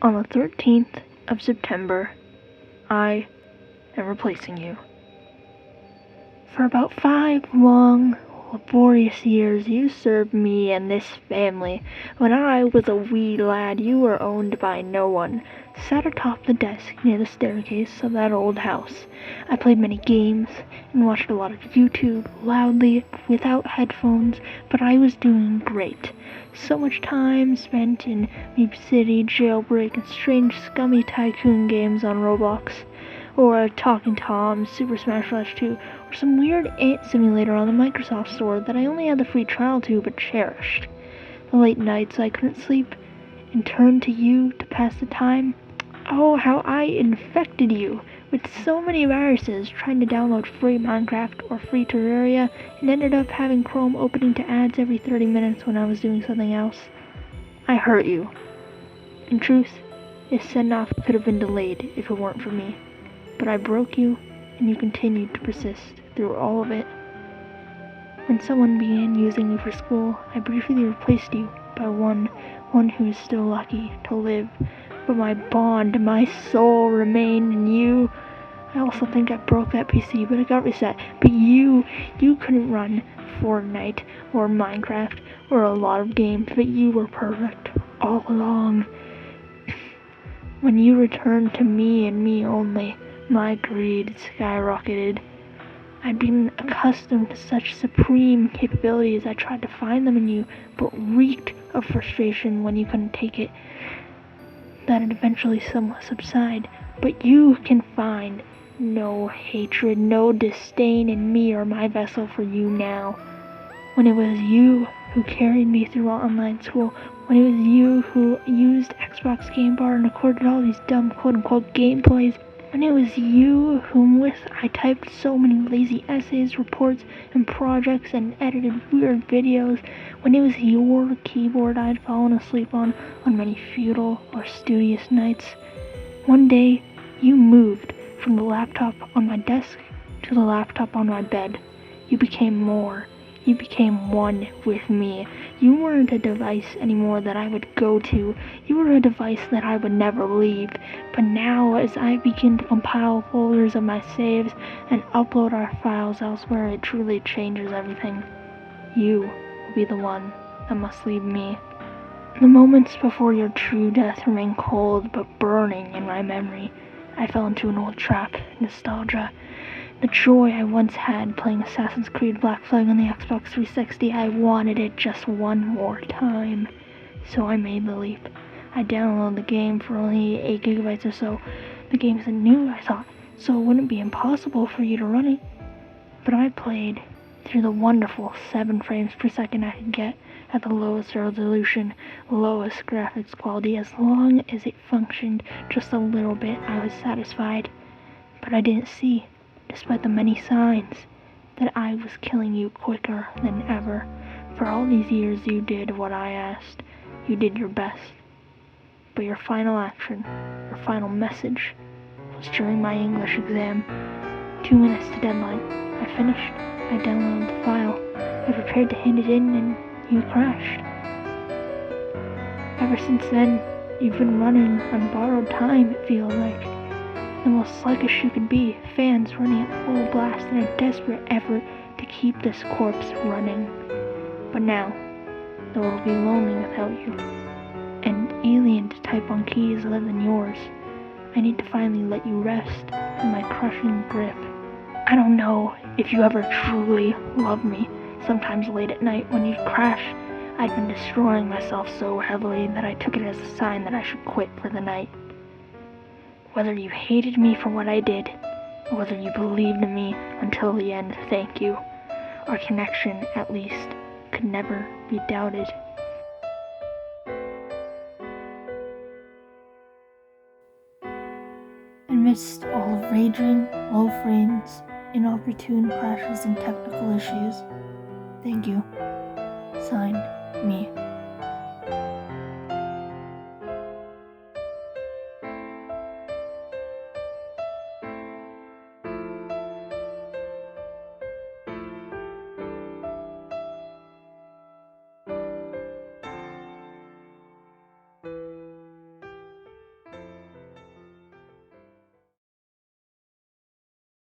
On the 13th of September, I am replacing you. For about 5 long, laborious years, you served me and this family. When I was a wee lad, you were owned by no one. Sat atop the desk near the staircase of that old house. I played many games and watched a lot of YouTube loudly without headphones, but I was doing great. So much time spent in Meep City, Jailbreak, and strange scummy tycoon games on Roblox, or Talking Tom, Super Smash Bros. 2, or some weird ant simulator on the Microsoft Store that I only had the free trial to but cherished. The late nights I couldn't sleep and turned to you to pass the time. Oh, how I infected you with so many viruses trying to download free Minecraft or free Terraria, and ended up having Chrome opening to ads every 30 minutes when I was doing something else. I hurt you. In truth, this send-off could have been delayed if it weren't for me. But I broke you, and you continued to persist through all of it. When someone began using you for school, I briefly replaced you by one who is still lucky to live. But my bond, my soul remained in you. I also think I broke that PC, but it got reset. But you couldn't run Fortnite or Minecraft or a lot of games, but you were perfect all along. When you returned to me and me only, my greed skyrocketed. I'd been accustomed to such supreme capabilities. I tried to find them in you, but reeked of frustration when you couldn't take it. That'd eventually somewhat subside, but you can find no hatred, no disdain in me or my vessel for you now. When it was you who carried me through online school, when it was you who used Xbox Game Bar and recorded all these dumb quote-unquote gameplays, when it was you whom with I typed so many lazy essays, reports, and projects and edited weird videos, when it was your keyboard I'd fallen asleep on many futile or studious nights. One day, you moved from the laptop on my desk to the laptop on my bed. You became more. You became one with me. You weren't a device anymore that I would go to. You were a device that I would never leave. But now, as I begin to compile folders of my saves and upload our files elsewhere, it truly changes everything. You will be the one that must leave me. The moments before your true death remain cold but burning in my memory. I fell into an old trap, nostalgia. The joy I once had playing Assassin's Creed Black Flag on the Xbox 360, I wanted it just one more time. So I made the leap. I downloaded the game for only 8 gigabytes or so. The game isn't new, I thought, so it wouldn't be impossible for you to run it. But I played through the wonderful 7 frames per second I could get at the lowest resolution, lowest graphics quality. As long as it functioned just a little bit, I was satisfied. But I didn't see, despite the many signs, that I was killing you quicker than ever. For all these years you did what I asked. You did your best. But your final action, your final message, was during my English exam. 2 minutes to deadline. I finished. I downloaded the file. I prepared to hand it in and you crashed. Ever since then, you've been running on borrowed time, it feels like. The most sluggish you could be, fans running at full blast in a desperate effort to keep this corpse running. But now, though it'll be lonely without you, and alien to type on keys other than yours, I need to finally let you rest from my crushing grip. I don't know if you ever truly loved me. Sometimes late at night when you'd crash, I'd been destroying myself so heavily that I took it as a sign that I should quit for the night. Whether you hated me for what I did, or whether you believed in me until the end, thank you. Our connection, at least, could never be doubted. Amidst all of raging, low frames, inopportune crashes and technical issues, thank you. Signed, me.